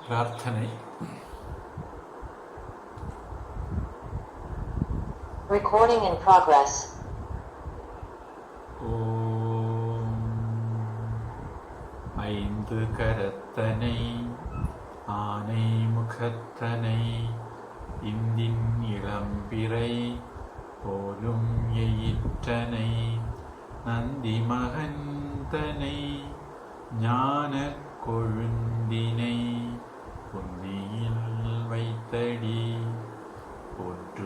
பிரார்த்தனை. Recording in progress. ஓம் ஐந்து கரத்தனை ஆனை முகத்தனை இந்தின் இளம்பிறை போலும் எயிற்றனை நந்தி மகந்தனை ஞான கொழுந்தினை புந்தியில் வைத்தடி போற்றுகின்றேனே.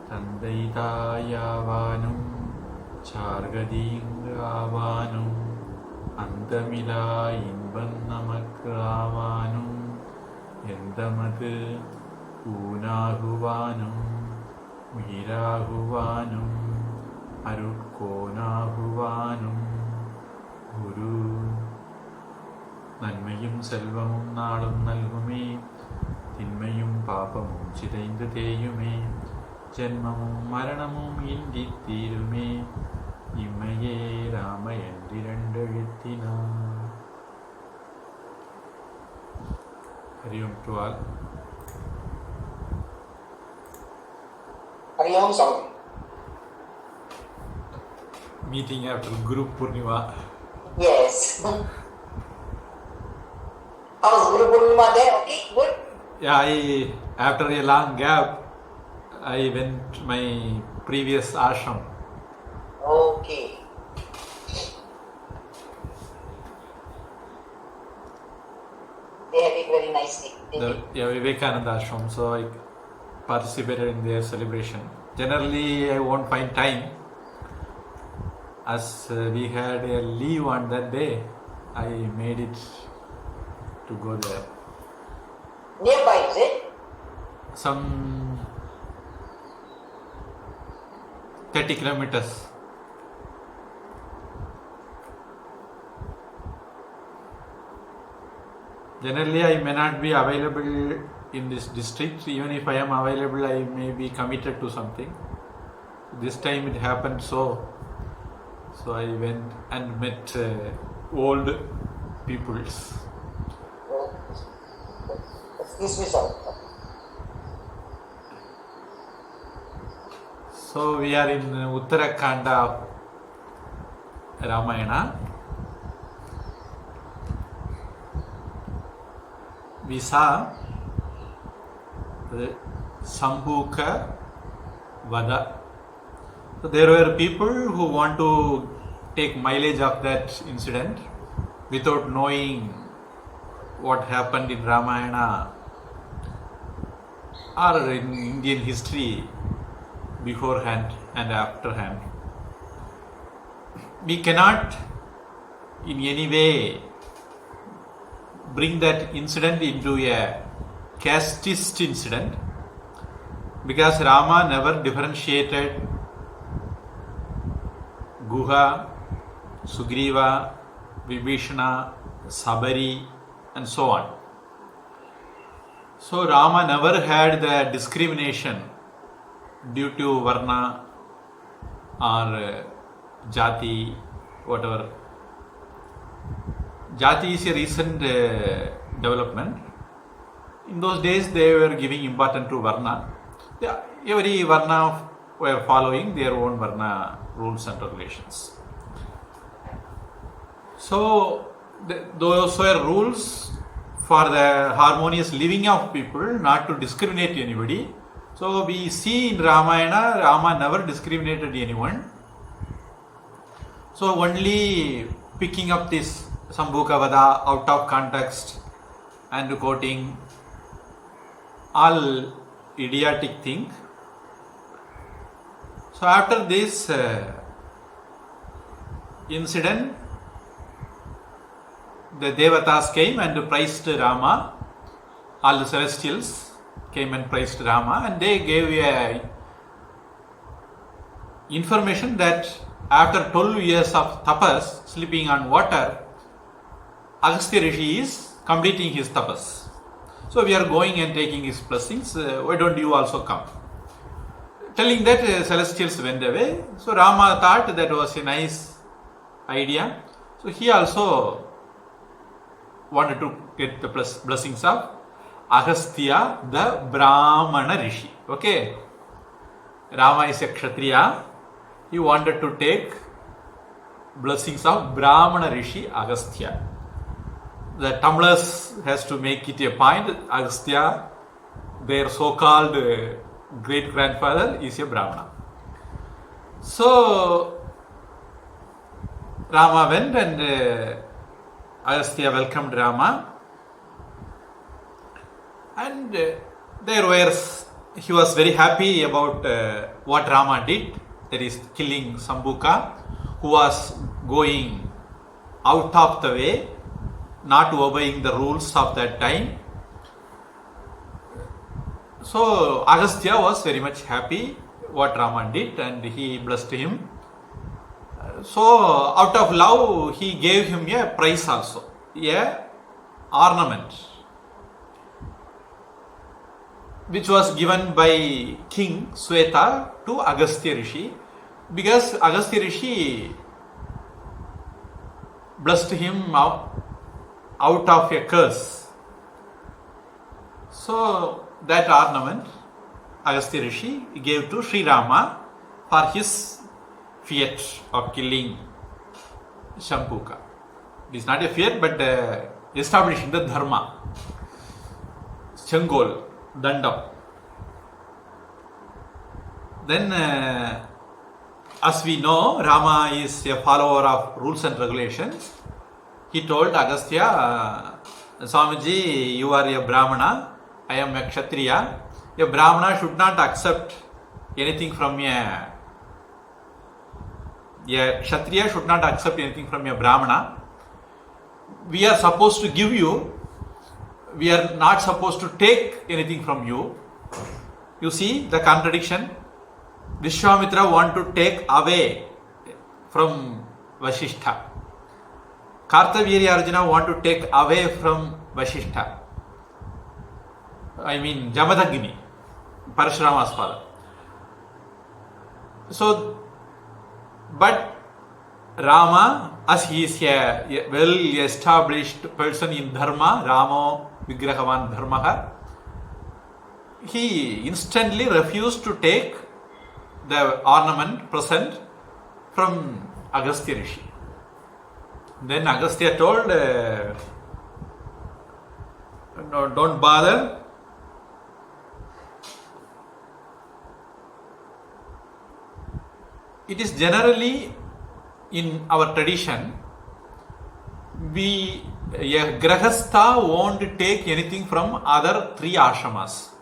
தந்தை தாயாவானும் சார்கதீங்கு ஆவானும் அந்தமிலா இன்பம் நமக்கு ஆவானும் எந்தமது ஊனாகுவானும் உயிராகுவானும் அருட்கோனாகுவானும் குரு. நன்மையும் செல்வமும் நாளும் நல்குமே, தின்மையும் பாபமும் சிதைந்து தேயுமே, ஜென்மமும் மரணமும் இன்றி தீருமே, இம்மையே Rama என்றிரண்டெழுத்தினார். Hari Om to all. Hari Om Swami. Meeting after Guru Purnima. Yes. How's Guru Purnima there? Okay, good. Yeah, after a long gap, I went to my previous ashram. Okay. They had it very nicely. Vivekananda ashram. So I participated in their celebration. Generally, I won't find time. As we had a leave on that day, I made it to go there. Nearby, is it? Some 30 kilometers. Generally, I may not be available in this district. Even if I am available, I may be committed to something. This time it happened so I went and met old peoples. Excuse me, sir. So we are in Uttara Kanda of Ramayana. We saw the Sambüka Vada. So there were people who want to take mileage of that incident without knowing what happened in Ramayana or in Indian history beforehand and afterhand. We cannot in any way bring that incident into a casteist incident, because Rama never differentiated Guha, Sugriva, Vibhishana, Sabari and so on. So Rama never had the discrimination due to Varna or Jati, whatever. Jati is a recent development. In those days they were giving importance to Varna. Every Varna were following their own Varna rules and regulations. So those were rules for the harmonious living of people, not to discriminate anybody. So we see in Ramayana, Rama never discriminated anyone. So only picking up this Sambüka Vada out of context and quoting all idiotic thing. So after this incident, the Devatas came and praised Rama. All the celestials came and praised Rama, and they gave a information that after 12 years of tapas, sleeping on water, Agastya Rishi is completing his tapas. So we are going and taking his blessings. Why don't you also come? Telling that, celestials went away. So Rama thought that was a nice idea. So he also wanted to get the blessings of Agastya, the Brahmana Rishi. Okay, Rama is a Kshatriya. He wanted to take blessings of Brahmana Rishi Agastya. The Tamilars has to make it a point. Agastya, their so-called great-grandfather, is a Brahmana. So Rama went and Agastya welcomed Rama, and he was very happy about what Rama did, that is killing Sambüka, who was going out of the way, not obeying the rules of that time. So Agastya was very much happy what Rama did, and he blessed him. So out of love, he gave him a prize also, a ornament, which was given by King Sveta to Agastya Rishi, because Agastya Rishi blessed him out of a curse. So that ornament Agastya Rishi gave to Śrī Rāma for his feat of killing Sambüka. It is not a feat, but establishing the dharma, Changol, Dandam. Then, as we know, Rama is a follower of rules and regulations. He told Agastya, Swamiji, you are a Brahmana, I am a Kshatriya. A Brahmana should not accept anything from a Kshatriya should not accept anything from a Brahmana. We are supposed to give you, we are not supposed to take anything from you. You see the contradiction? Vishwamitra want to take away from Vasishtha. Kartavirya Arjuna want to take away from Vasishtha. I mean Jamadagni, Parashurama's father. So, but Rama, as he is a well-established person in Dharma, Ramo Vigrahavan Dharmaha, he instantly refused to take the ornament present from Agastya Rishi. Then Agastya told, no, don't bother. It is generally in our tradition, a Grahastha won't take anything from other three ashramas.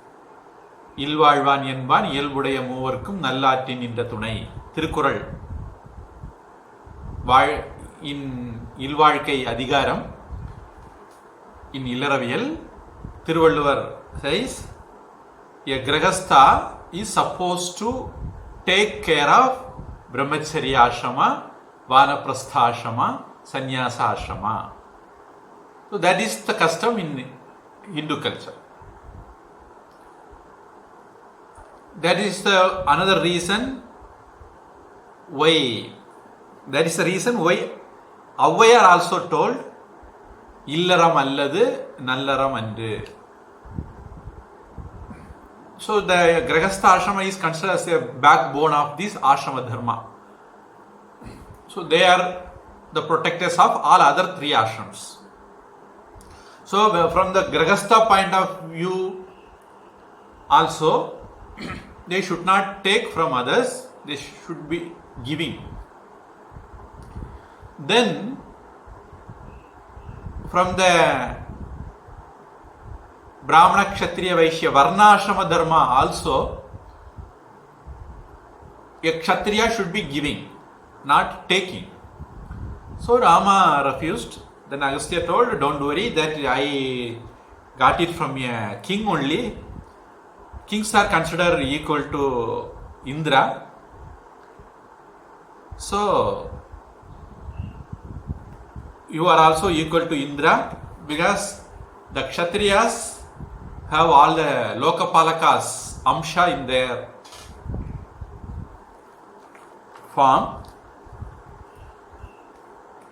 Ilvazhvan என்பான் இயல்புடைய மூவர்க்கும் நல்லாற்றின் நின்ற துணை. திருக்குறள் இல்வாழ்க்கை அதிகாரம் in இல்லறவியல். Thiruvalluvar says a Grahastha is supposed to take care of Brahmacharya ashrama, Vanaprastha ashrama, Sannyasa ashrama. So that is the custom in Hindu culture. That is another reason why. That is the reason why Avvayar also told Illaram alladu Nallaram andu. So the Grahastha ashrama is considered as a backbone of this ashrama dharma. So they are the protectors of all other three ashrams. So from the Grahastha point of view also, they should not take from others, they should be giving. Then from the Brahmana, Kshatriya, Vaishya, Varna ashrama dharma also, a Kshatriya should be giving, not taking. So Rama refused. Then Agastya told, don't worry, that I got it from a king only. Kings are considered equal to Indra. So you are also equal to Indra, because the Kshatriyas have all the Lokapalakas Amsha in their form.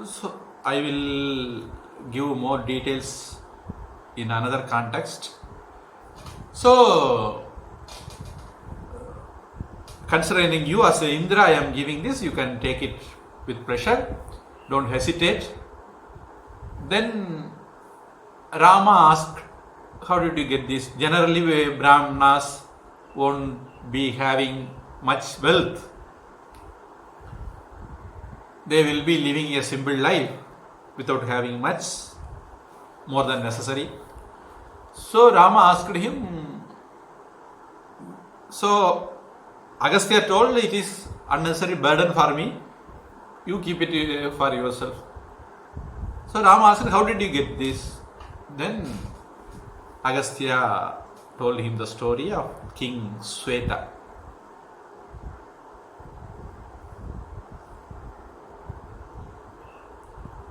So I will give more details in another context. So, considering you as Indra, I am giving this, you can take it with pleasure, don't hesitate. Then Rama asked, how did you get this? Generally, Brahmanas won't be having much wealth. They will be living a simple life without having much more than necessary. So Rama asked him, so Agastya told, it is unnecessary burden for me, you keep it for yourself. So Rama asked, how did you get this? Then Agastya told him the story of King Sveta.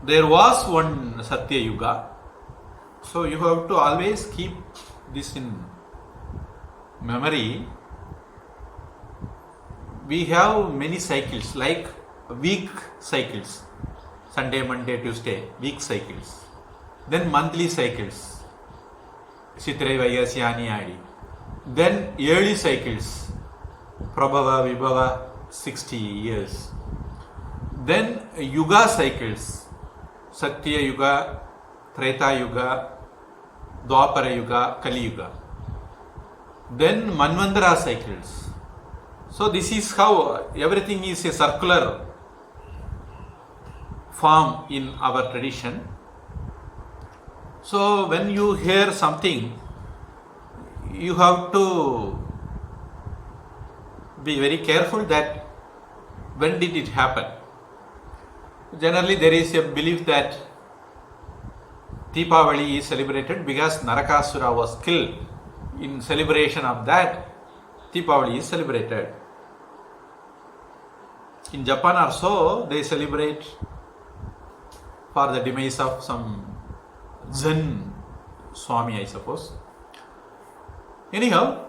There was one Satya yuga, so you have to always keep this in memory. We have many cycles, like week cycles, Sunday, Monday, Tuesday, week cycles. Then monthly cycles, Chitra, Vaigasi, Ani, Adi. Then yearly cycles, Prabhava, Vibhava, 60 years. Then yuga cycles, Satya yuga, Treta yuga, Dwapara yuga, Kali yuga. Then Manvantara cycles. So this is how everything is a circular form in our tradition. So when you hear something, you have to be very careful that when did it happen. Generally there is a belief that Deepavali is celebrated because Narakasura was killed. In celebration of that, Deepavali is celebrated. In Japan also, they celebrate for the demise of some Zen Swami, I suppose. Anyhow,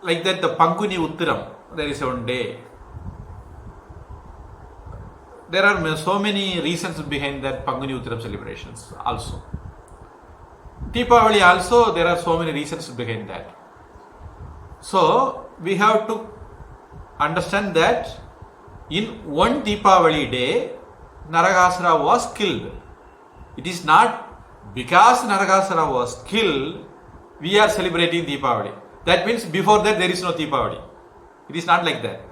like that, the Pankuni Uttaram, there is one day. There are so many reasons behind that Pankuni Uttaram celebrations also. Deepavali also, there are so many reasons behind that. So, we have to understand that in one Deepavali day, Narakasura was killed. It is not because Narakasura was killed, we are celebrating Deepavali. That means before that there is no Deepavali. It is not like that.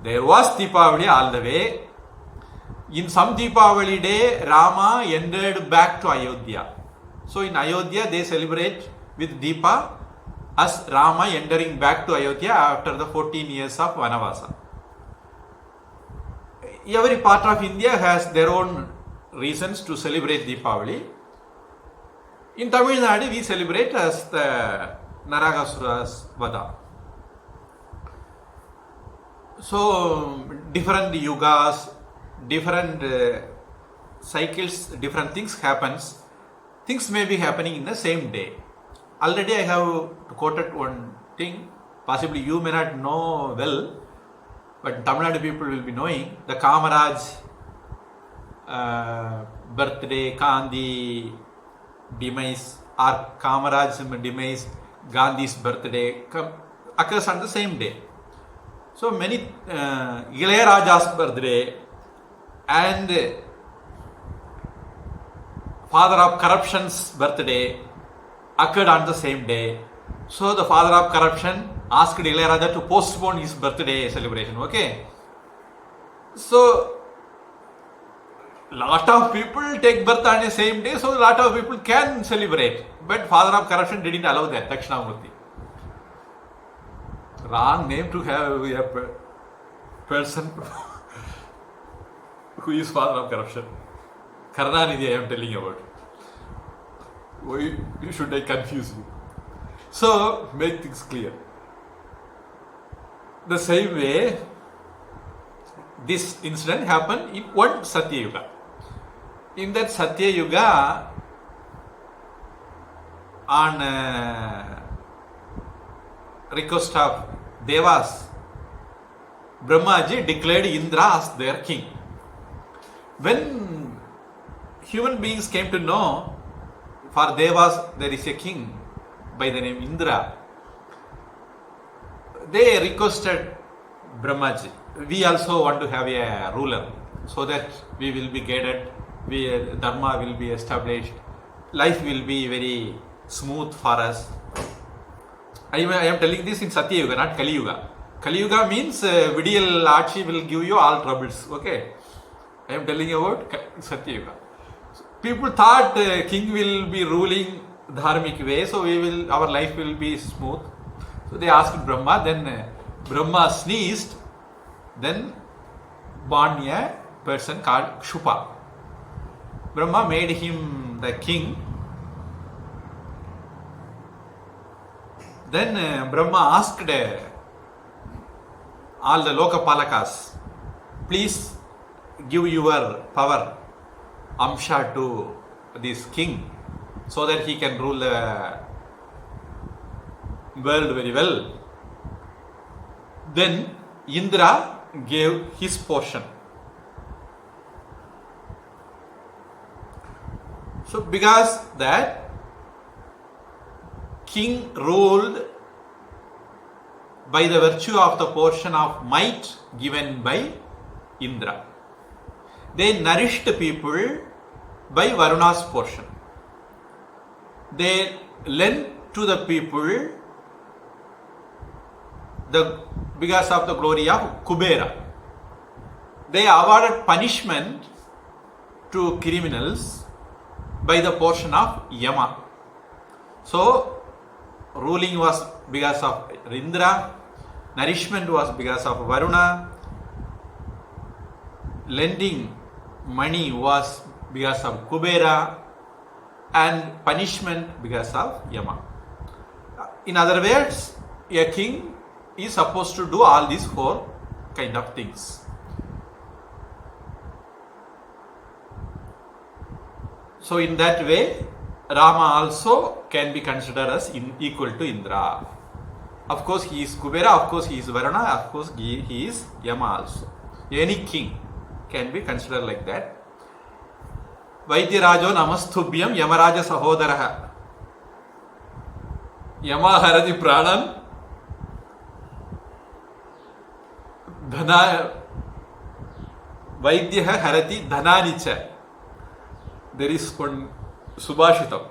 There was Deepavali all the way. In some Deepavali day, Rama entered back to Ayodhya. So in Ayodhya they celebrate with Deepa as Rama entering back to Ayodhya after the 14 years of Vanavasa. Every part of India has their own reasons to celebrate Deepavali. In Tamil Nadu we celebrate as the Narakasura's Vada. So different yugas, different cycles, different things happens. Things may be happening in the same day. Already I have quoted one thing, possibly you may not know well, but Tamil Nadu people will be knowing. The Kamaraj birthday, Gandhi demise, or Kamaraj's demise, Gandhi's birthday occurs on the same day. So many Ilayaraja's birthday and father of corruption's birthday occurred on the same day. So the father of corruption asked Ilayaraja to postpone his birthday celebration. Okay. So lot of people take birth on the same day, so a lot of people can celebrate. But father of corruption didn't allow that, Dakshinamurti. Wrong name to have a person who is father of corruption. Karnanidhi I am telling you about. Why should I confuse you? So, make things clear. The same way, this incident happened in one Satya Yuga. In that Satya Yuga, on request of Devas, Brahmaji declared Indra as their king. When human beings came to know for Devas there is a king by the name Indra. They requested Brahmaji, we also want to have a ruler so that we will be guided, Dharma will be established, life will be very smooth for us. I am telling this in Satya Yuga, not Kali Yuga. Kali Yuga means Vidiyal Archi will give you all troubles. Okay, I am telling you about Satya Yuga. People thought king will be ruling dharmic way, so our life will be smooth. So they asked Brahma, then Brahma sneezed, then born a person called Kshupa. Brahma made him the king. Then Brahma asked all the Lokapalakas, please give your power, Amsha, to this king so that he can rule the world very well. Then Indra gave his portion. So because that king ruled by the virtue of the portion of might given by Indra. They nourished people by Varuna's portion. They lent to the people because of the glory of Kubera. They awarded punishment to criminals by the portion of Yama. So, ruling was because of Indra, nourishment was because of Varuna, lending money was because of Kubera, and punishment because of Yama. In other words, a king is supposed to do all these four kind of things. So in that way, Rama also can be considered as equal to Indra. Of course, he is Kubera, of course, he is Varuna, of course, he is Yama also. Any king can be considered like that. Vaidarajo namastubhyam Yamaraja sahodaraha. Yama harati pranan dhana Vaidyaha harati dhananicha. There is one Subhashitam.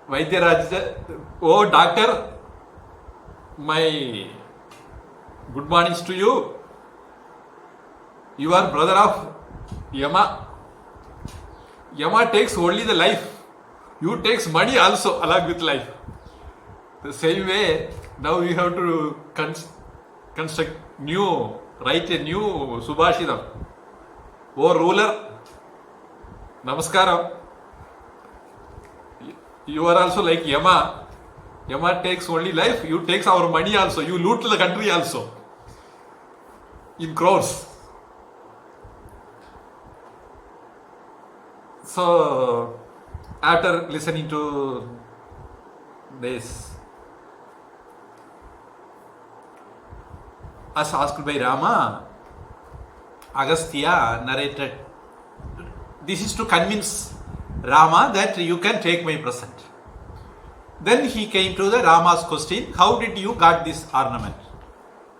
Vaidaraja, oh doctor, my good mornings to you. You are brother of Yama. Yama takes only the life. You takes money also along with life. The same way, now we have to construct write a new Subhashitam. Oh ruler, Namaskaram. You are also like Yama. Yama takes only life, you takes our money also. You loot the country also. In crores. So, after listening to this, as asked by Rama, Agastya narrated, this is to convince Rama that you can take my present. Then he came to the Rama's question, how did you got this ornament?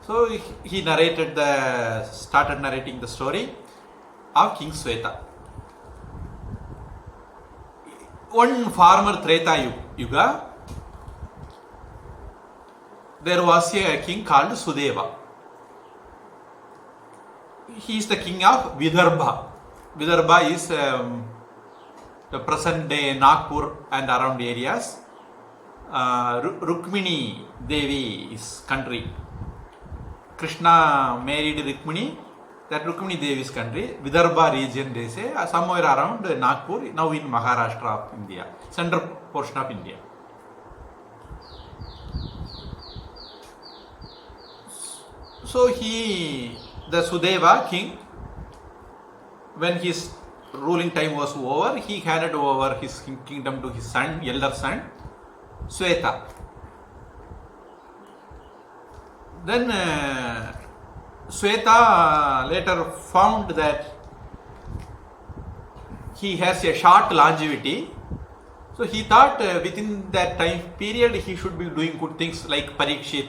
So he started narrating the story of King Sveta. One former Treta Yuga, there was a king called Sudeva. He is the king of Vaidarbha. Vaidarbha is the present day Nagpur and around areas. Rukmini Devi's country. Krishna married Rukmini. That Rukmini Devi's country, Vaidarbha region, they say, somewhere around Nagpur, now in Maharashtra of India, central portion of India. So the Sudeva king, when his ruling time was over, he handed over his kingdom to his son, elder son, Sveta. Then Sveta later found that he has a short longevity. So he thought within that time period he should be doing good things like Parikshit.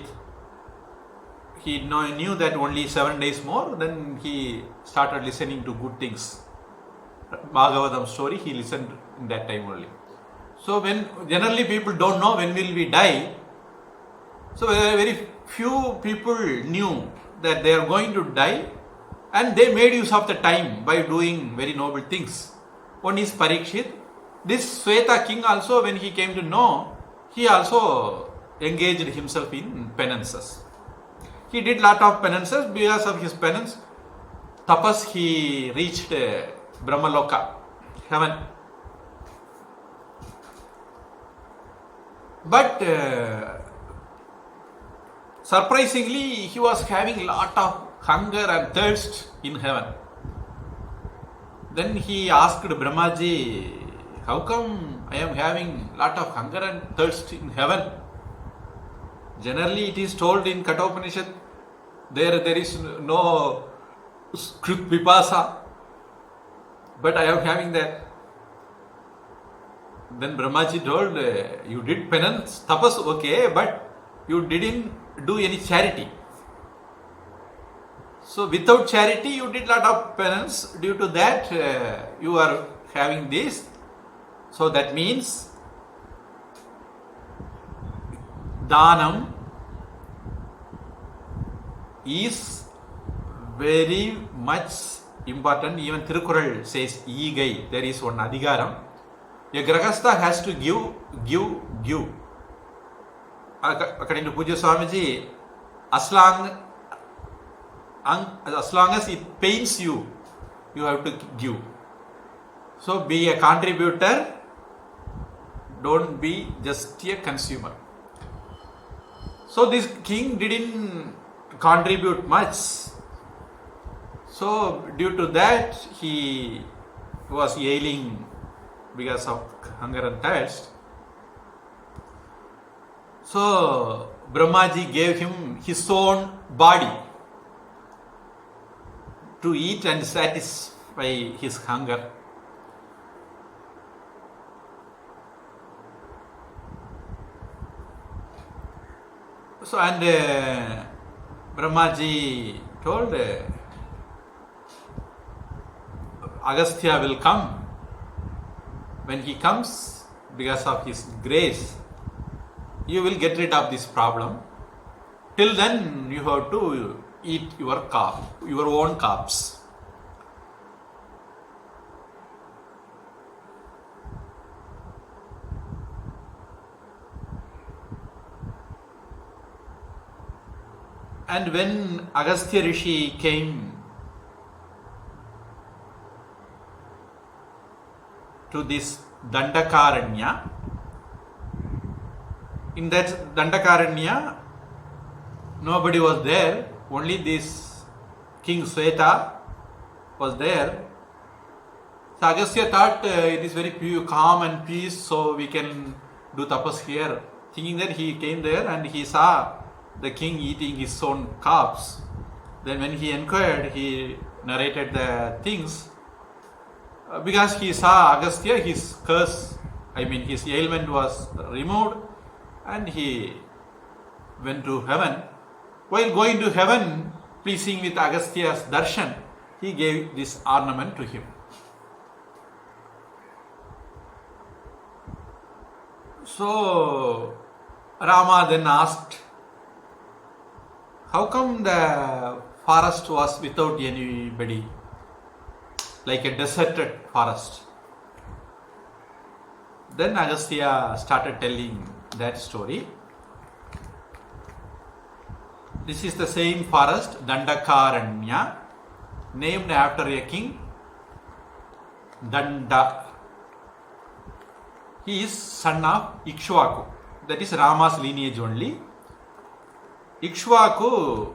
He knew that only 7 days more, then he started listening to good things. Bhagavatam story he listened in that time only. So when generally people don't know when will we die, so very few people knew that they are going to die, and they made use of the time by doing very noble things. One is Parikshit. This Sveta king also, when he came to know, he also engaged himself in penances. He did lot of penances. Because of his penance, tapas, he reached Brahma Loka, heaven. But surprisingly, he was having lot of hunger and thirst in heaven. Then he asked Brahmaji, how come I am having lot of hunger and thirst in heaven? Generally it is told in Kathopanishad, there is no Krut Vipasa, but I am having that. Then Brahmaji told, you did penance, tapas, okay, but you didn't do any charity. So without charity you did lot of penance, due to that you are having this. So that means Dhanam is very much important. Even Thirukural says Igai, there is one Adhigaram. A Grahastha has to give. According to Puja Swamiji, as long as it pains you, you have to give. So be a contributor, don't be just a consumer. So this king didn't contribute much. So due to that he was ailing because of hunger and thirst. So Brahmaji gave him his own body to eat and satisfy his hunger. So and Brahmaji told Agastya will come. When he comes, because of his grace, you will get rid of this problem. Till then, you have to eat your own corpse. And when Agastya Rishi came to this Dandakaranya, in that Dandakaranya, nobody was there, only this King Sveta was there. So Agastya thought it is very calm and peace, so we can do tapas here. Thinking that he came there and he saw the king eating his own corpse. Then when he inquired, he narrated the things. Because he saw Agastya, his curse, his ailment was removed and he went to heaven. While going to heaven, pleasing with Agastya's darshan, he gave this ornament to him. So Rama then asked, how come the forest was without anybody, like a deserted forest? Then Agastya started telling that story. This is the same forest, Dandakaranya, named after a king, Danda. He is son of Ikshvaku. That is Rama's lineage only. Ikshvaku,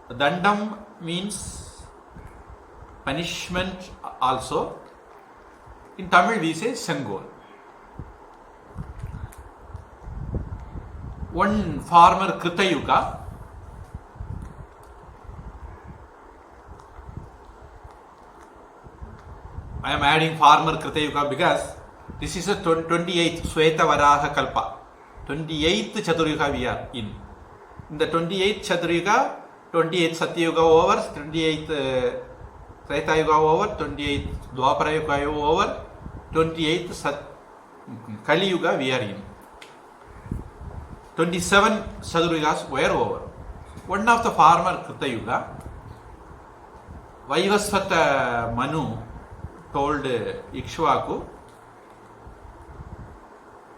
Dandam means punishment also. In Tamil we say Sengol. One farmer Krita Yuga, I I am adding farmer Krita Yuga because this is a 28th Sveta Varaha Kalpa. 28th Chaturyuga we are in. In the 28th Chaturyuga, 28th Satya Yuga over, 28th Treta Yuga over, 28th Dwapara Yuga over, 28th Kali Yuga we are in. 27 Chaturyugas were over. One of the former Krita Yuga, Vaivasvata Manu told Ikshvaku,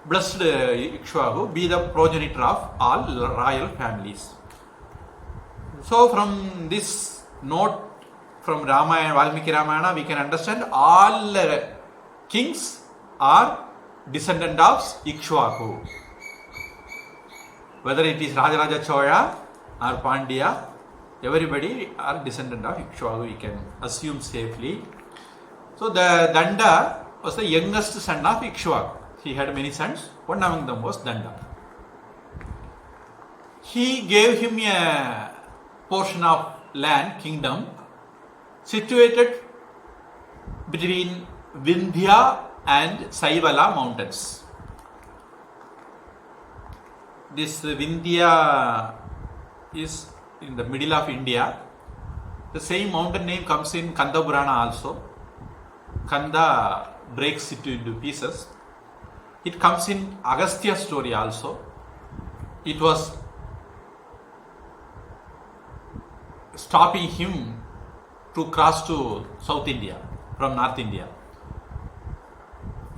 blessed Ikshvaku, be the progenitor of all royal families. So from this note from Rama and Valmiki Ramayana, we can understand all kings are descendant of Ikshvaku. Whether it is Rajaraja Chola or Pandya, everybody are descendant of Ikshvaku, we can assume safely. So the Danda was the youngest son of Ikshvaku. He had many sons, one among them was Danda. He gave him a portion of land, kingdom, situated between Vindhya and Saivala mountains. This Vindhya is in the middle of India. The same mountain name comes in Kanda Purana also. Kanda breaks it into pieces. It comes in Agastya story also. It was stopping him to cross to South India from North India.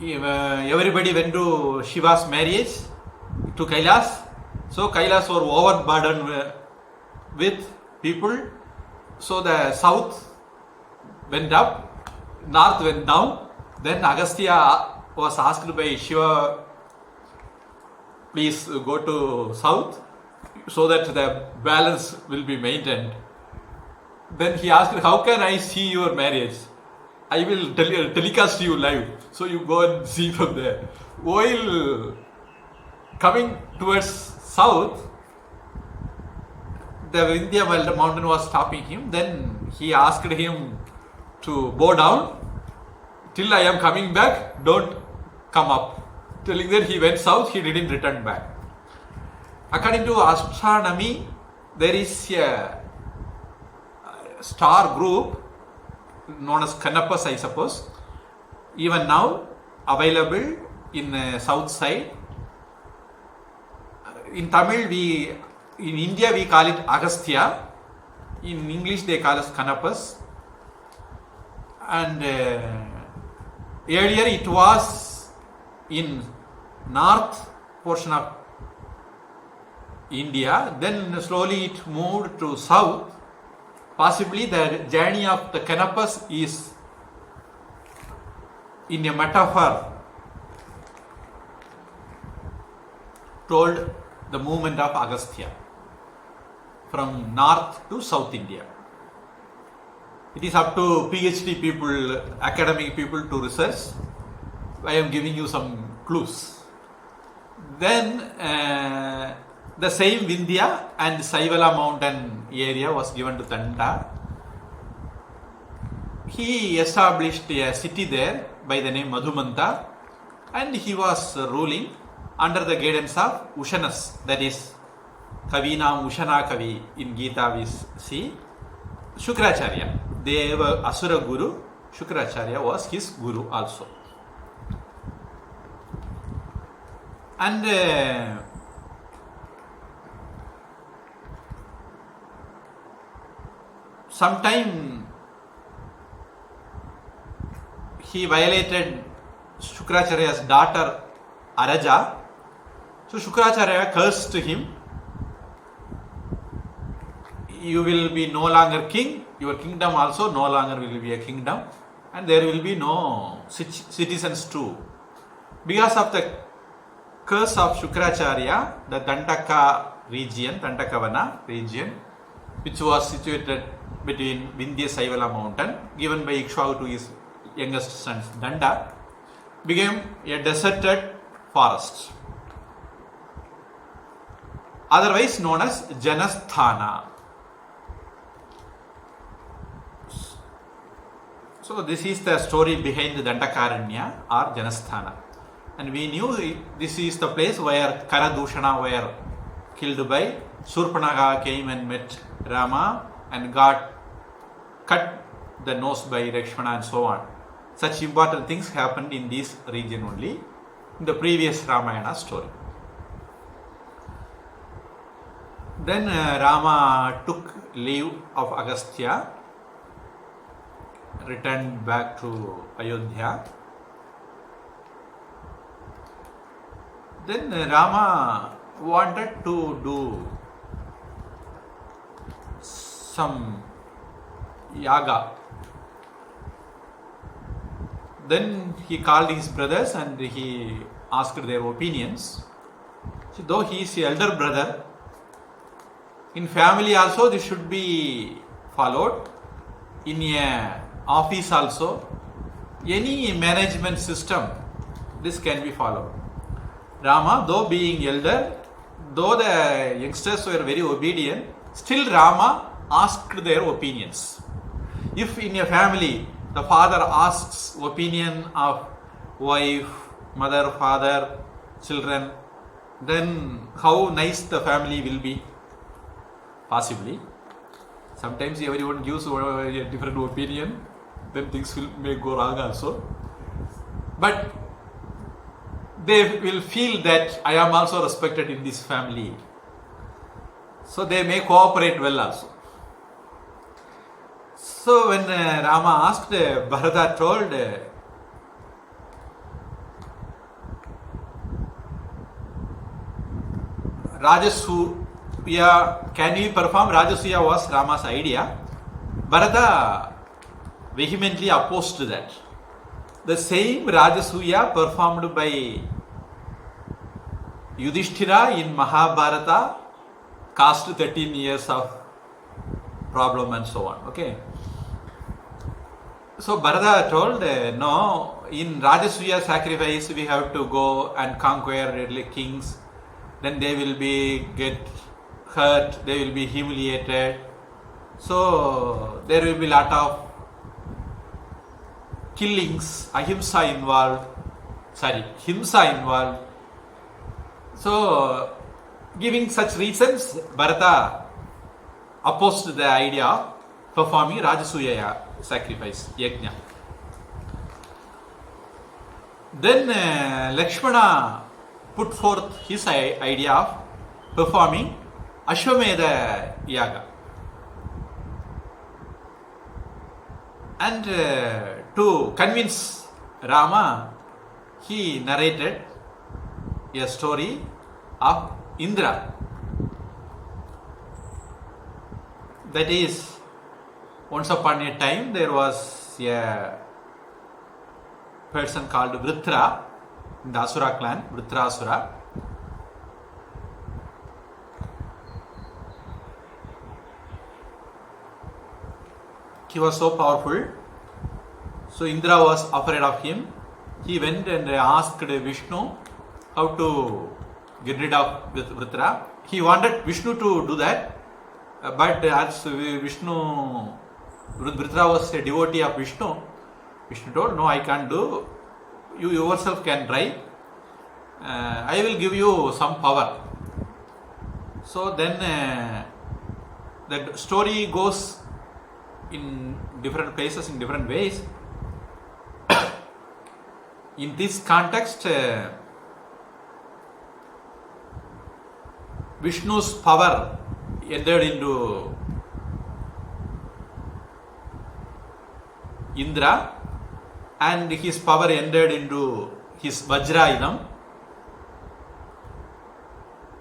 Everybody went to Shiva's marriage to Kailas. So Kailas were overburdened with people. So the south went up, north went down. Then Agastya was asked by Shiva, please go to south so that the balance will be maintained. Then he asked, how can I see your marriage? I will telecast you live. So you go and see from there. While coming towards south, the Vindhya mountain was stopping him. Then he asked him to bow down. Till I am coming back, don't come up. Telling that he went south, he didn't return back. According to astronomy, there is a star group known as Kanapas, I suppose, even now available in south side. In Tamil, in India we call it Agastya. In English they call it Kanapas. And earlier it was in north portion of India. Then slowly it moved to south. Possibly the journey of the Kanapas is in a metaphor told the movement of Agastya from north to south India. It is up to PhD people, academic people to research. I am giving you some clues. Then the same Vindhya and Saivala mountain area was given to Danda. He established a city there by the name Madhumanta, and he was ruling under the guidance of Ushanas, that is Kavinam Ushana Kavi in Gita we see. Shukracharya, Deva Asura Guru, Shukracharya was his guru also. And sometime he violated Shukracharya's daughter Araja. So Shukracharya cursed him. You will be no longer king, your kingdom also no longer will be a kingdom, and there will be no citizens too. Because of the curse of Shukracharya, the Dandaka region, Dandakavana region, which was situated between Vindhya Saivala mountain, given by Ikshvaku to his youngest son Danda, became a deserted forest, otherwise known as Janasthana. So this is the story behind the Dandakaranya or Janasthana. And we knew this is the place where Karadushana were killed by. Surpanaga came and met Rama and got cut the nose by Lakshmana and so on. Such important things happened in this region only in the previous Ramayana story. Then Rama took leave of Agastya, returned back to Ayodhya. Then Rama wanted to do some yaga. Then he called his brothers and he asked their opinions. So though he is the elder brother, in family also this should be followed. In a office also, any management system, this can be followed. Rama, though being elder, though the youngsters were very obedient, still Rama asked their opinions. If in a family the father asks opinion of wife, mother, father, children, then how nice the family will be? Possibly. Sometimes everyone gives a different opinion, then things may go wrong also. But they will feel that I am also respected in this family. So they may cooperate well also. So when Rama asked, Bharata told, Rajasuya, can we perform? Rajasuya was Rama's idea. Bharata vehemently opposed to that. The same Rajasuya performed by Yudhishthira in Mahabharata caused 13 years of problem and so on. Okay. So Bharata told, no, in Rajasuya sacrifice we have to go and conquer kings. Then they will get hurt, they will be humiliated. So there will be lot of killings, ahimsa involved. Himsa involved. So giving such reasons, Bharata opposed the idea of performing Rajasuya sacrifice, yajna. Then Lakshmana put forth his idea of performing Ashwamedha yaga. And to convince Rama, he narrated a story of Indra. That is, once upon a time there was a person called Vritra in the Asura clan, Vritrasura. He was so powerful, so Indra was afraid of him. He went and asked Vishnu how to get rid of Vritra. He wanted Vishnu to do that, but as Vritra was a devotee of Vishnu, Vishnu told, no, I can't do. You yourself can try. I will give you some power. So then the story goes in different places in different ways. In this context, Vishnu's power entered into Indra and his power entered into his Vajrayunam.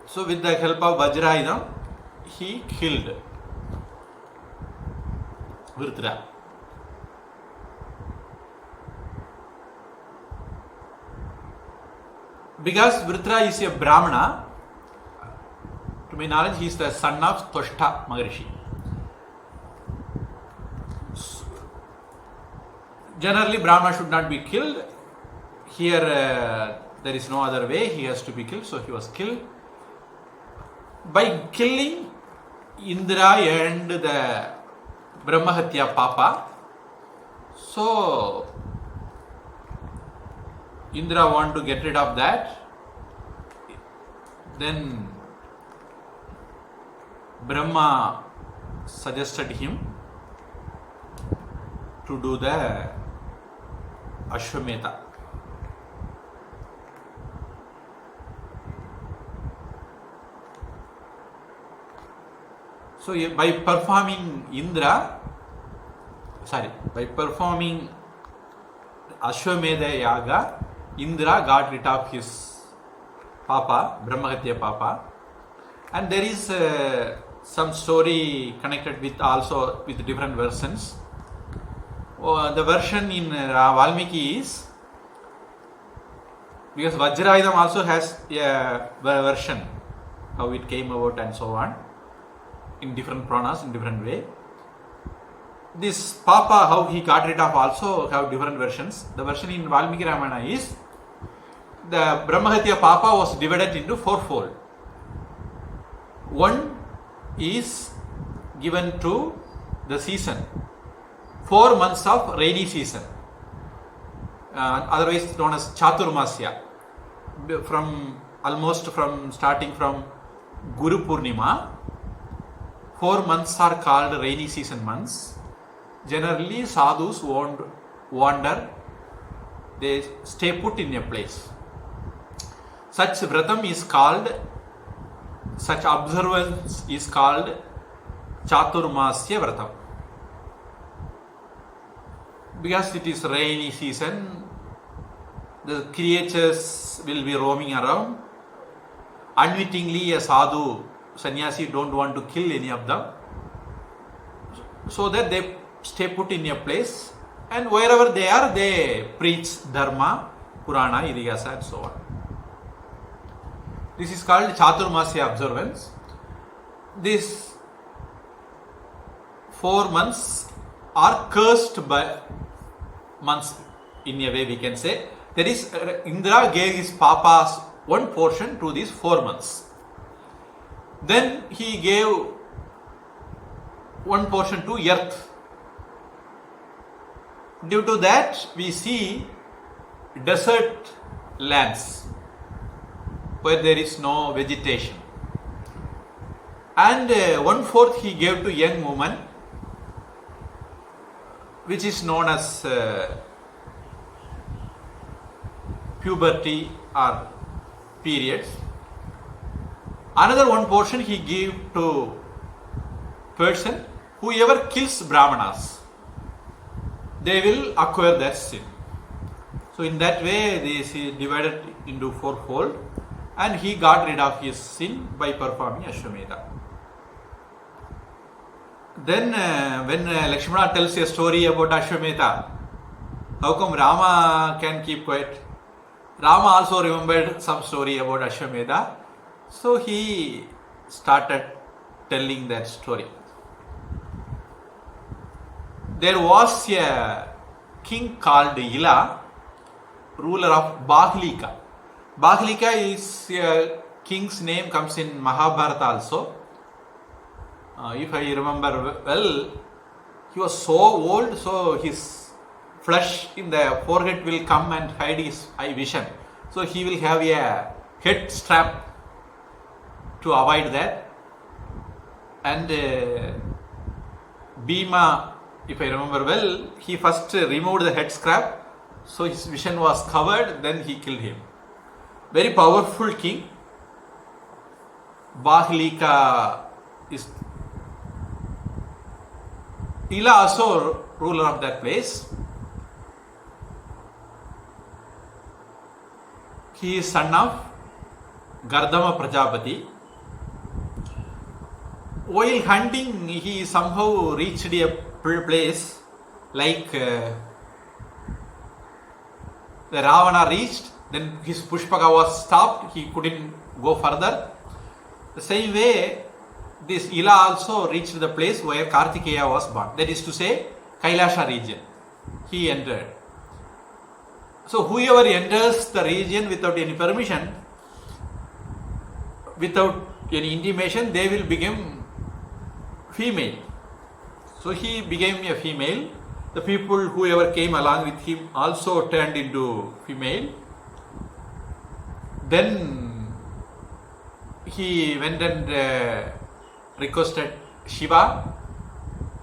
So with the help of Vajrayunam, he killed Vritra. Because Vritra is a Brahmana, to my knowledge, he is the son of Toshta Maharishi. Generally, Brahma should not be killed. Here, there is no other way. He has to be killed, so he was killed. By killing, Indra earned the Brahmahatya Papa. So Indra want to get rid of that. Then Brahma suggested him to do the Ashwamedha. So by performing Ashwamedha Yaga, Indra got rid of his Papa, Brahmahatya Papa. And there is some story connected with also with different versions. The version in Valmiki is, because Vajrayudham also has a version, how it came about and so on, in different pranas, in different way. This Papa, how he got rid of, also have different versions. The version in Valmiki Ramayana is, the Brahmahatya Papa was divided into fourfold. One is given to the season, 4 months of rainy season, otherwise known as Chaturmasya, starting from Guru Purnima. 4 months are called rainy season months. Generally sadhus won't wander, they stay put in a place. Such vratam is called, such observance is called Chaturmasya vratam. Because it is rainy season, the creatures will be roaming around. Unwittingly, a sadhu, sannyasi don't want to kill any of them, so that they stay put in a place, and wherever they are, they preach dharma, Purana, Idihasa and so on. This is called Chaturmasya observance. These 4 months are cursed by months, in a way we can say. There is, Indra gave his Papa's one portion to these 4 months. Then he gave one portion to earth. Due to that, we see desert lands where there is no vegetation. And 1/4 he gave to young woman, which is known as puberty or periods. Another 1 portion he gave to person whoever kills Brahmanas, they will acquire that sin. So in that way they is divided into fourfold, and he got rid of his sin by performing Ashwamedha. Then when Lakshmana tells a story about Ashwamedha, how come Rama can keep quiet? Rama also remembered some story about Ashwamedha, so he started telling that story. There was a king called Ila, ruler of Bahlika. Bahlika is a king's name, comes in Mahabharata also. If I remember well, he was so old, so his flesh in the forehead will come and hide his eye vision. So he will have a head strap to avoid that. And Bhima, if I remember well, he first removed the head strap, so his vision was covered, then he killed him. Very powerful king. Bahlika is Ila also ruler of that place. He is son of Gardama Prajapati. While hunting, he somehow reached a place like the Ravana reached, then his Pushpaka was stopped, he couldn't go further. The same way, this Ila also reached the place where Kartikeya was born, that is to say, Kailasha region. He entered. So whoever enters the region without any permission, without any intimation, they will become female. So he became a female, the people whoever came along with him also turned into female. Then he went and requested Shiva.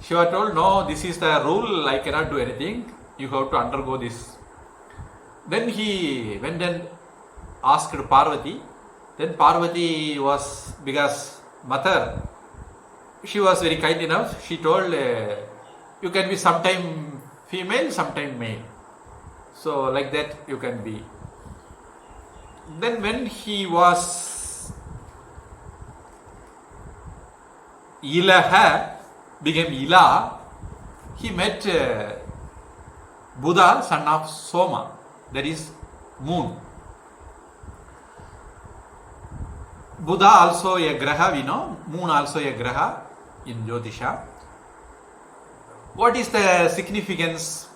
Shiva told, no, this is the rule, I cannot do anything, you have to undergo this. Then he went and asked Parvati. Then Parvati was, because mother, she was very kind enough, she told, you can be sometime female, sometime male. So like that you can be. Then when he was Ilaha, became Ila, he met Buddha, son of Soma, that is moon. Buddha also a graha, we know, moon also a graha in Jyotisha. What is the significance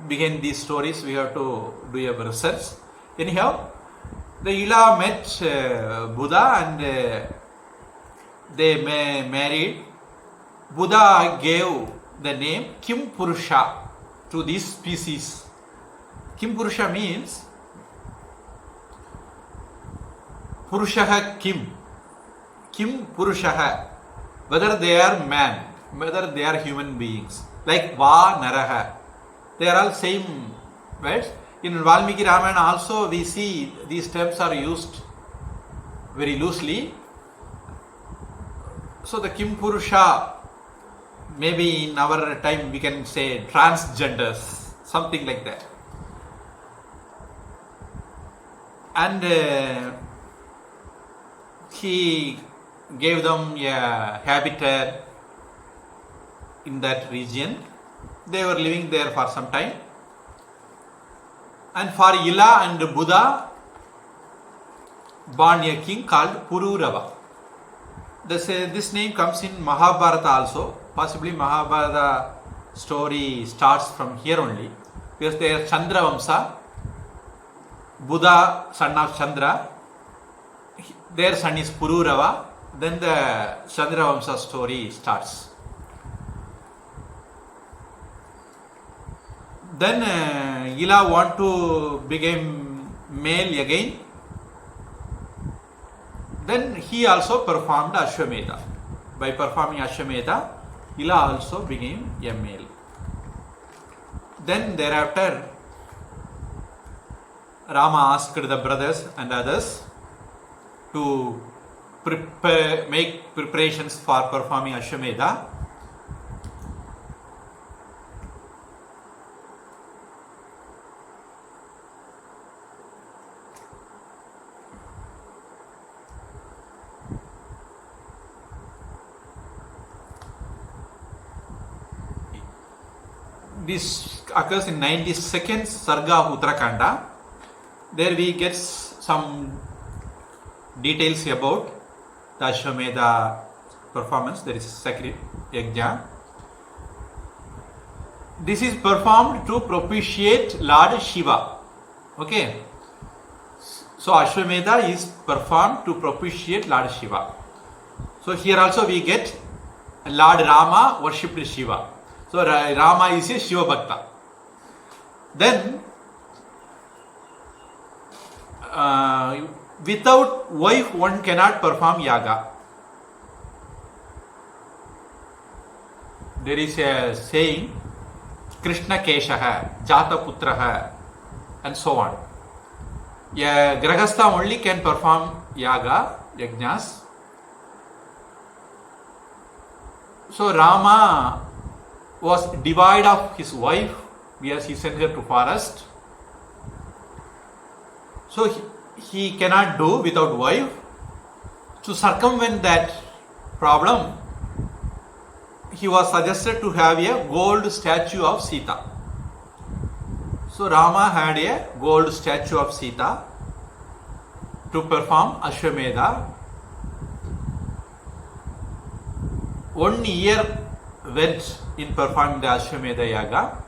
behind these stories? We have to do a research. Anyhow, the Ila met Buddha and they married. Buddha gave the name Kim Purusha to this species. Kim Purusha means Purushaha Kim. Kim Purushaha. Whether they are man, whether they are human beings. Like Va Naraha. They are all same words. In Valmiki Ramayana also we see these terms are used very loosely. So the Kim Purusha, maybe in our time we can say transgenders, something like that. And he gave them a habitat in that region. They were living there for some time. And for Ila and Buddha, born a king called Pururava. This name comes in Mahabharata also. Possibly Mahabharata story starts from here only. Because they are Chandra Vamsa. Buddha, son of Chandra. Their son is Pururava. Then the Chandra Vamsa story starts. Then Ila want to become male again. Then he also performed Ashwamedha. By performing Ashwamedha, Ila also became a male. Then thereafter, Rama asked the brothers and others to make preparations for performing Ashwamedha. This occurs in 92nd Sarga of Uttara Kanda. There we get some details about the Ashwamedha performance. There is a sacred yajna. This is performed to propitiate Lord Shiva. Okay. So Ashwamedha is performed to propitiate Lord Shiva. So here also we get Lord Rama worshipped Shiva. So Rama is a Shiva Bhakta. Then without wife one cannot perform yaga. There is a saying, Krishna Keshaha, Jata Putraha, and so on. A Grahastha only can perform yaga, yajnas. So Rama was devoid of his wife, because he sent her to forest. So he cannot do without wife. To circumvent that problem, he was suggested to have a gold statue of Sita. So Rama had a gold statue of Sita to perform Ashwamedha. 1 year went in performing the Ashwamedha Yaga,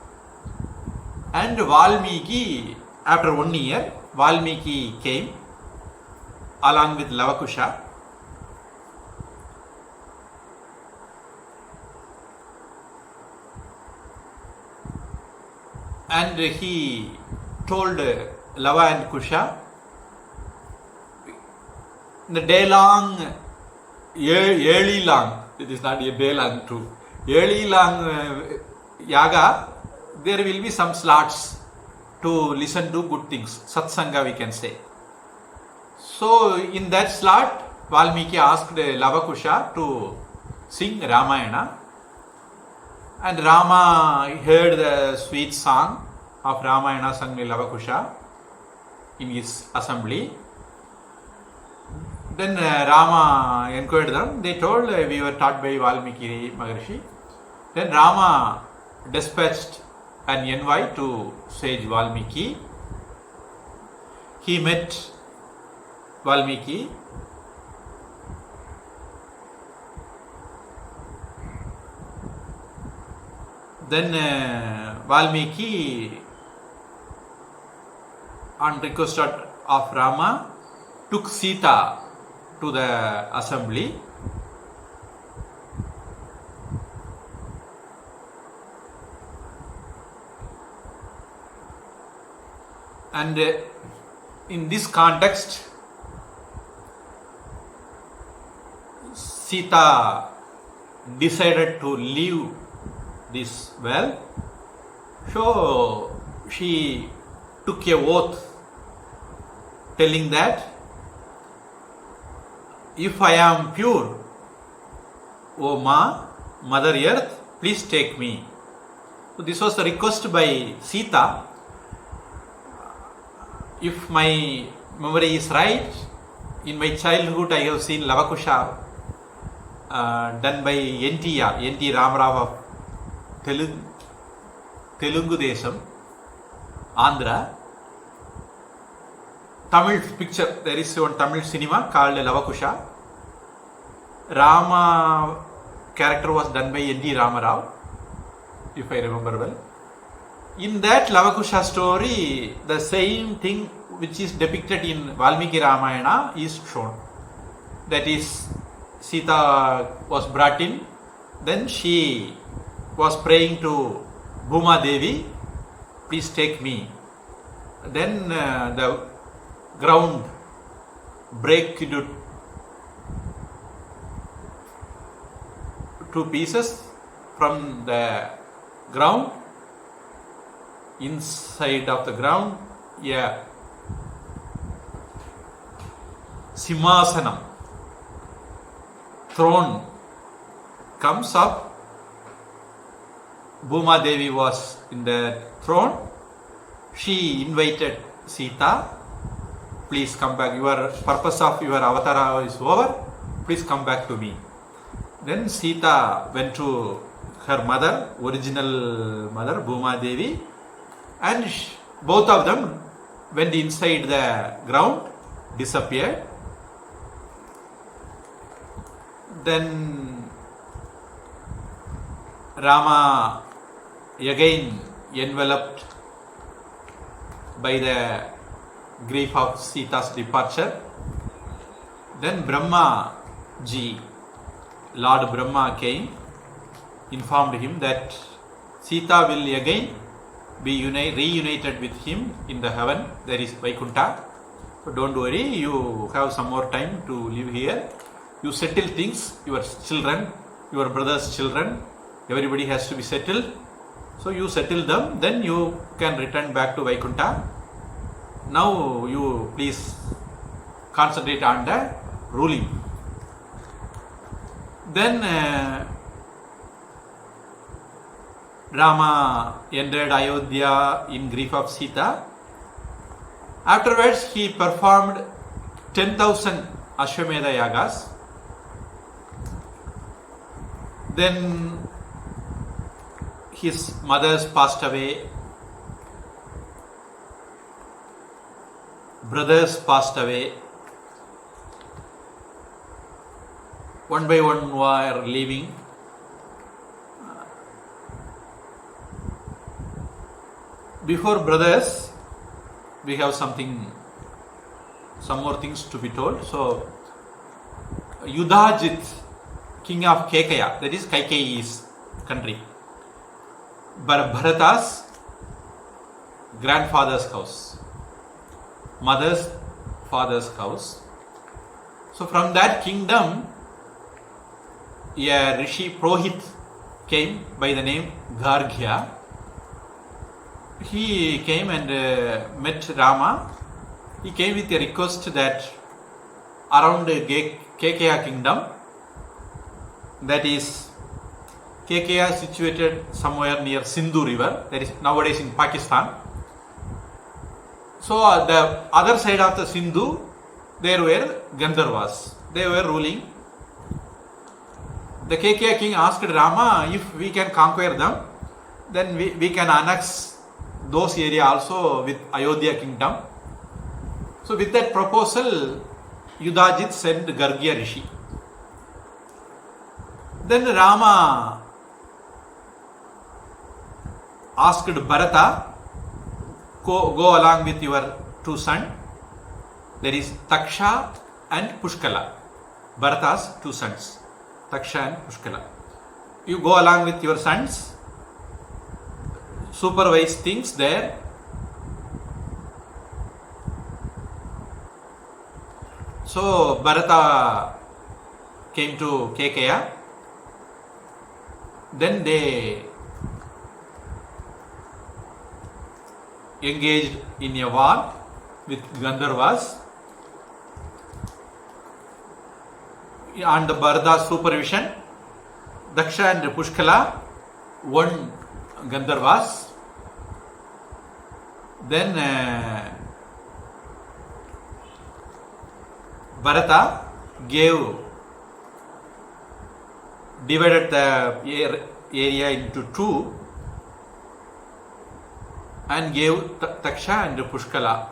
and Valmiki, after 1 year, Valmiki came along with Lavakusha. and he told Lava and Kusha, in the day long, early long, it is not a day long too, early long yaga, there will be some slots to listen to good things, satsanga we can say. So in that slot, Valmiki asked Lavakusha to sing Ramayana, and Rama heard the sweet song of Ramayana sung by Lavakusha in his assembly. Then Rama enquired them. They told we were taught by Valmiki Maharshi. Then Rama dispatched an envoy to Sage Valmiki. He met Valmiki. Then Valmiki, on request of Rama, took Sita to the assembly. And in this context, Sita decided to leave this well. So she took a oath telling that if I am pure, O Ma, Mother Earth, please take me. So this was the request by Sita. If my memory is right, in my childhood I have seen Lavakusha done by N.T. Ramarao of Telugu Desam, Andhra. Tamil picture, there is one Tamil cinema called Lavakusha. Rama character was done by N.T. Ramarao, if I remember well. In that Lavakusha story, the same thing which is depicted in Valmiki Ramayana is shown. That is, Sita was brought in, then she was praying to Bhuma Devi, please take me. Then the ground break into two pieces from the ground. Inside of the ground, a Simhasanam, throne comes up. Bhuma Devi was in the throne. She invited Sita, please come back. Your purpose of your avatara is over. Please come back to me. Then Sita went to her mother, original mother, Bhuma Devi, and both of them went inside the ground, disappeared. Then Rama again enveloped by the grief of Sita's departure. Then Brahma ji, Lord Brahma came, informed him that Sita will again be reunited with him in the heaven, there is Vaikuntha. So don't worry, you have some more time to live here. You settle things, your children, your brother's children, everybody has to be settled. So you settle them, then you can return back to Vaikuntha. Now you please concentrate on the ruling. Then Rama entered Ayodhya in grief of Sita. Afterwards, he performed 10,000 Ashwamedha yagas. Then his mothers passed away, brothers passed away. One by one were leaving. Before brothers, we have some more things to be told. So, Yudhajit, king of Kekaya, that is Kaikeyi's country, Bharata's grandfather's house, mother's father's house. So from that kingdom, a Rishi Prohit came by the name Gargya. He came and met Rama. He came with a request that around Kekeya kingdom, that is Kekeya situated somewhere near Sindhu river, that is nowadays in Pakistan. So the other side of the Sindhu, there were Gandharvas. They were ruling. The Kekeya king asked Rama, if we can conquer them, then we can annex those areas also with Ayodhya kingdom. So with that proposal, Yudhajit sent Gargya Rishi. Then Rama asked Bharata, go along with your two sons. There is Taksha and Pushkala. Bharata's two sons, Taksha and Pushkala. You go along with your sons, supervise things there. So Bharata came to Kekeya. Then they engaged in a war with Gandharvas. Under Bharata's supervision, Daksha and Pushkala won Gandharvas. Then Bharata divided the area into two and gave Taksha and Pushkala.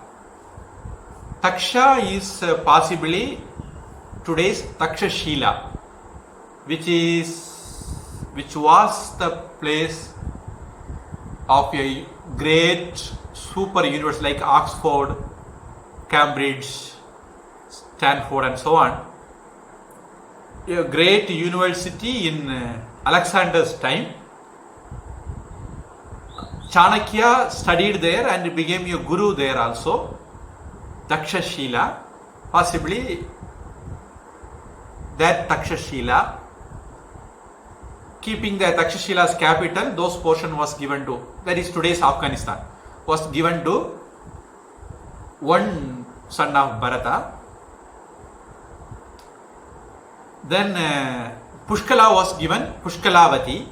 Taksha is possibly today's Takshashila, which was the place of a great super university like Oxford, Cambridge, Stanford and so on. A great university in Alexander's time. Chanakya studied there and became a guru there also. Takshashila, possibly that Takshashila, keeping the Takshashila's capital, those portion was given to, that is today's Afghanistan, was given to one son of Bharata. Then Pushkala was given Pushkalavati,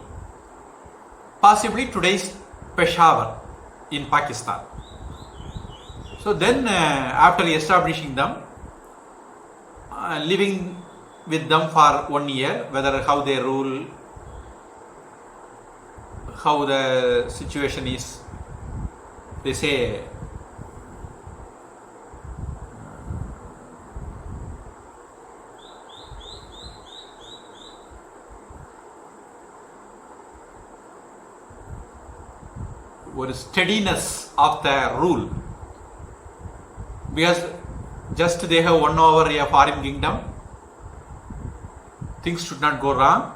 possibly today's Peshawar in Pakistan. So then after establishing them, living with them for 1 year, whether how they rule, how the situation is, they say or steadiness of the rule, because just they have won over a foreign kingdom, things should not go wrong,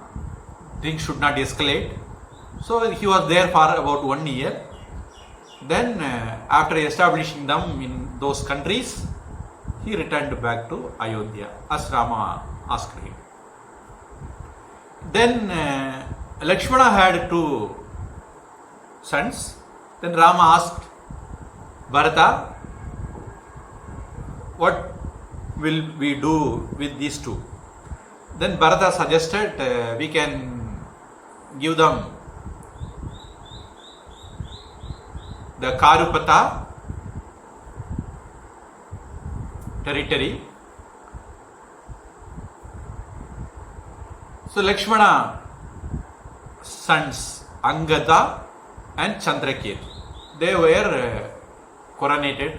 things should not escalate. So he was there for about 1 year. Then after establishing them in those countries, he returned back to Ayodhya as Rama asked him. Then Lakshmana had 2 sons. Then Rama asked Bharata, what will we do with these 2? Then Bharata suggested we can give them the Karupata territory. So Lakshmana sons Angada and Chandraketu, they were coronated.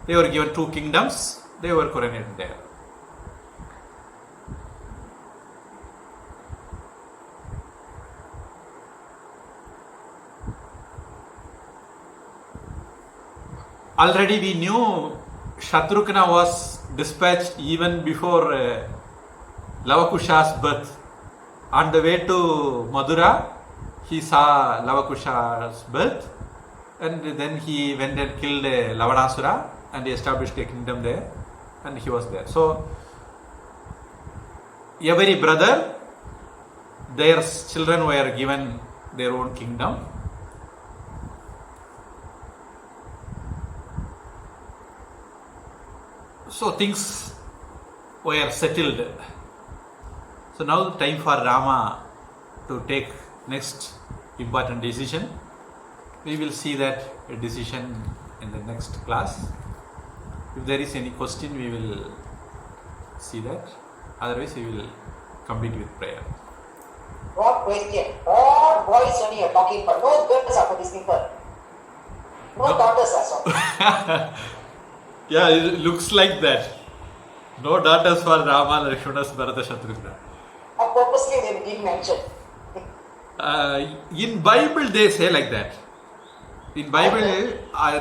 They were given 2 kingdoms. They were coronated there. Already we knew Shatrughna was dispatched even before Lavakusha's birth. On the way to Madura, he saw Lavakusha's birth. And then he went and killed Lavanasura and established a kingdom there, and he was there. So every brother, their children were given their own kingdom. So things were settled. So now time for Rama to take next important decision. We will see that decision in the next class. If there is any question, we will see that. Otherwise, we will complete with prayer. What question? All boys only are talking, but no girls are participating. No daughters also. Yeah, it looks like that. No daughters for Rama, Lakshmana, Bharata, Shatrugna. Purposely they didn't mention. In Bible, they say like that. In Bible,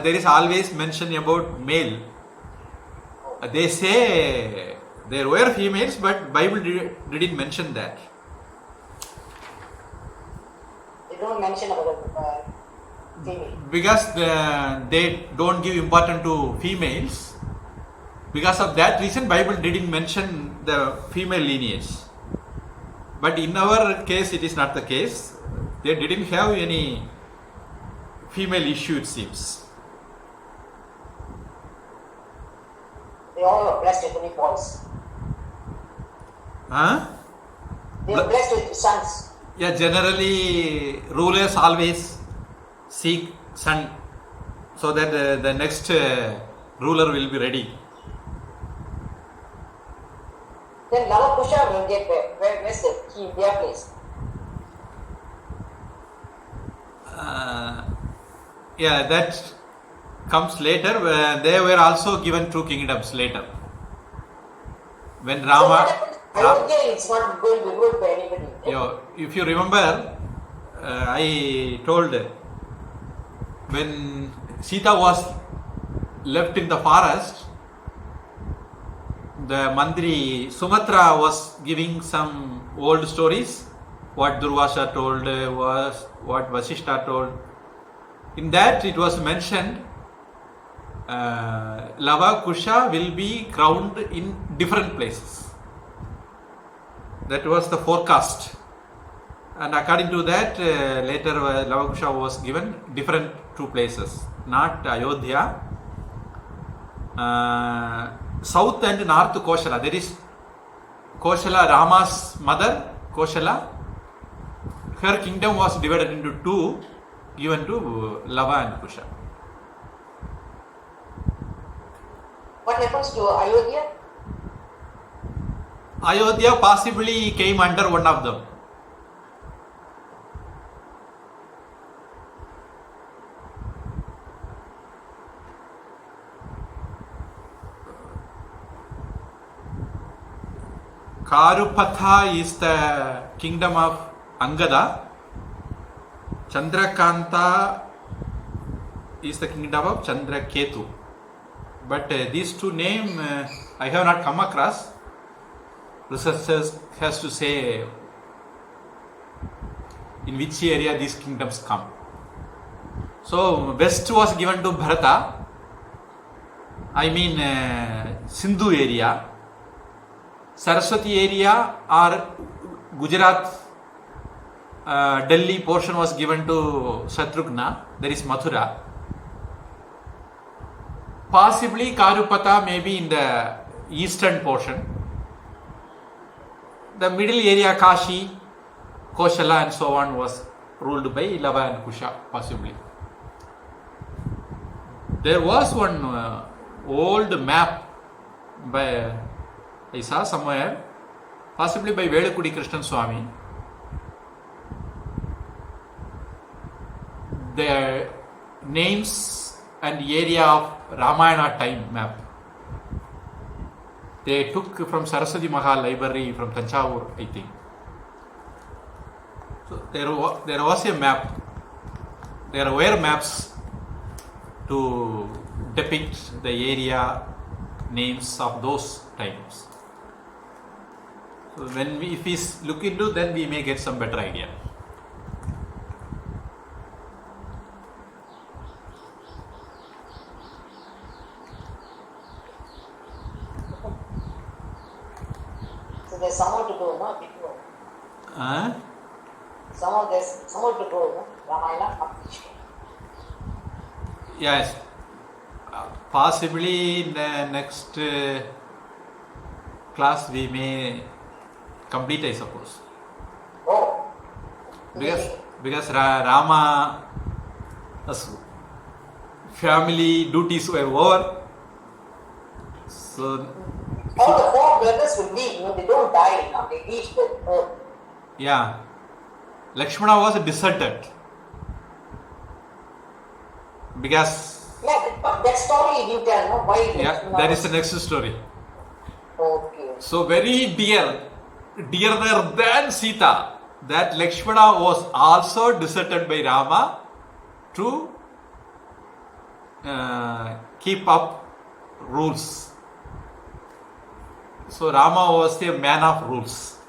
there is always mention about male. They say there were females, but Bible didn't mention that. They don't mention about female. Because they don't give importance to females. Because of that reason, Bible didn't mention the female lineage. But in our case, it is not the case. They didn't have any female issue, it seems. They all are blessed with only boys. Huh? They are blessed with sons. Yeah, generally rulers always seek son, so that the next ruler will be ready. Then Lava Kusha will get where's their place? Yeah, that comes later. They were also given 2 kingdoms later. When So Rama, what happens? I don't get it's not going to be good for anybody. if you remember, I told when Sita was left in the forest, the Mandri Sumatra was giving some old stories, what Durvasa told, was what Vasishta told. In that it was mentioned Lava Kusha will be crowned in different places. That was the forecast. And according to that, later Lava Kusha was given different 2 places, not Ayodhya. South and north Koshala. There is Koshala, Rama's mother, Koshala. Her kingdom was divided into 2, given to Lava and Kusha. What happens to Ayodhya? Ayodhya possibly came under one of them. Karupatha is the kingdom of Angada. Chandrakanta is the kingdom of Chandraketu. But these 2 names I have not come across. Researchers has to say in which area these kingdoms come. So west was given to Bharata. I mean Sindhu area. Saraswati area or Gujarat, Delhi portion was given to Shatrugna, there is Mathura. Possibly Karupata may be in the eastern portion. The middle area, Kashi, Koshala and so on was ruled by Lava and Kusha, possibly. There was one old map by I saw somewhere, possibly by Velakudi Krishnan Swami. The names and area of Ramayana time map. They took from Saraswati Mahal Library from Tanjavur, I think. So there was a map. There were maps to depict the area names of those times. So if we look into, then we may get some better idea. there's someone to do, no? People. There's someone to do, no? Ramayana or Krishna. Yes. Possibly in the next class we may complete, I suppose. Oh. Because Rama's family duties were over. So all the 4 brothers will leave, no? They don't die, no? They reach the earth. yeah, Lakshmana was deserted because But that story you tell, no? Why? that is the next story. Okay. So very dearer than Sita, that Lakshmana was also deserted by Rama to keep up rules. So Rama was a man of rules.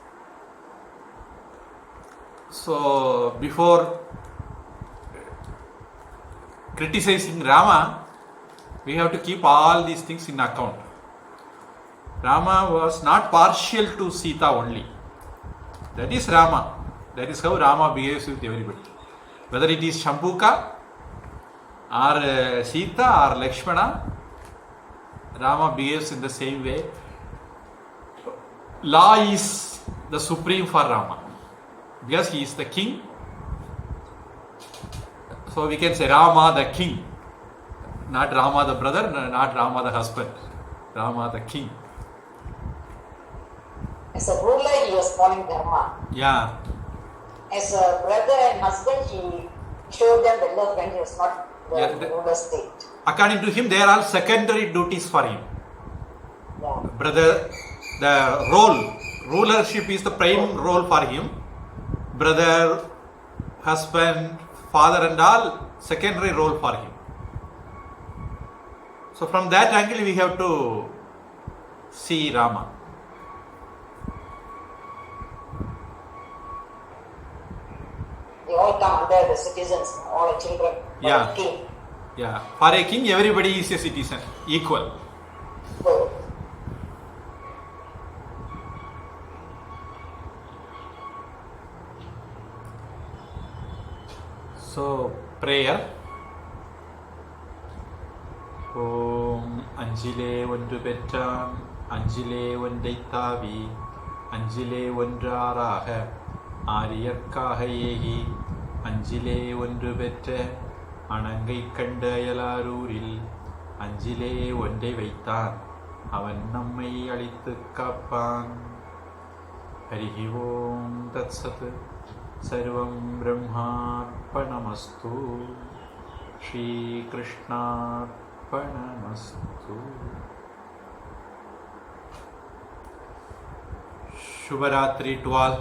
So before criticizing Rama, we have to keep all these things in account. Rama was not partial to Sita only. That is Rama. That is how Rama behaves with everybody. Whether it is Sambüka or Sita or Lakshmana, Rama behaves in the same way. Law is the supreme for Rama because he is the king. So we can say Rama the king, not Rama the brother, not Rama the husband, Rama the king. As a ruler, he was following Dharma. Yeah. As a brother and husband, he showed them the love when he was not the ruler state. According to him, they are all secondary duties for him. Yeah. Brother, the rulership is the prime role for him. Brother, husband, father and all secondary role for him. So from that angle we have to see Rama. They all come under the citizens, all the children, Yeah. the king. Yeah. For a king, everybody is a citizen, equal. So, So prayer. Om Anjile Vandu Petram, Anjile Vandaitavi, Anjile Vandraraha, Ariyakkahayehi, Anjile Vandu Petra, Anangai Kandayalaruil, Anjile Vande Vaitan, Avan Nammai Alithu Kappan. Harihi Om Tat Sat. Sarvam Brahmarpanamastu. Shri Krishnarpanamastu. Shubharatri to all.